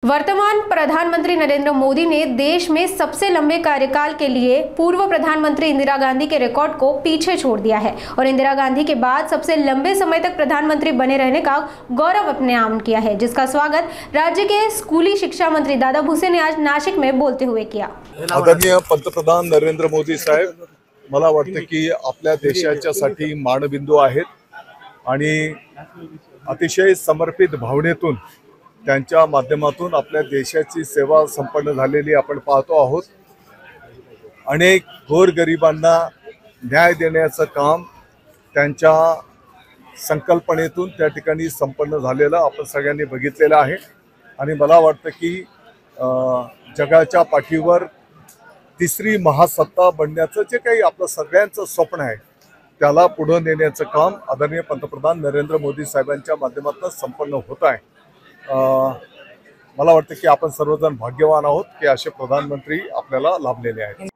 वर्तमान प्रधानमंत्री नरेंद्र मोदी ने देश में सबसे लंबे कार्यकाल के लिए पूर्व प्रधानमंत्री इंदिरा गांधी के रिकॉर्ड को पीछे छोड़ दिया है और इंदिरा गांधी के बाद सबसे लंबे समय तक प्रधानमंत्री बने रहने का गौरव अपने नाम किया है, जिसका स्वागत राज्य के स्कूली शिक्षा मंत्री दादा भुसे ने आज नाशिक में बोलते हुए किया। आदरणीय पंतप्रधान नरेंद्र मोदी साहेब, मला वाटतं की आपल्या देशाच्यासाठी मानबिंदू आहेत आणि अतिशय समर्पित भावनेतून त्यांच्या माध्यमातून आपल्या देशाची सेवा संपन्न झालेली आपण पाहतो आहोत। अनेक गोरगरिबांना न्याय देण्याचं काम त्यांच्या संकल्पनेतून त्या ठिकाणी संपन्न झालेलं आपण सगळ्यांनी बघितलेलं आहे आणि मला वाटतं की जगाच्या पाठीवर तिसरी महासत्ता बनण्याचं जे काही आपलं सगळ्यांचं स्वप्न आहे त्याला पुढे नेण्याचं काम आदरणीय पंतप्रधान नरेंद्र मोदी साहेबांच्या माध्यमातून संपन्न होत आहे। मला वाटतं की आपण सर्वजण भाग्यवान आहोत की असे प्रधानमंत्री आपल्याला लाभलेले आहेत।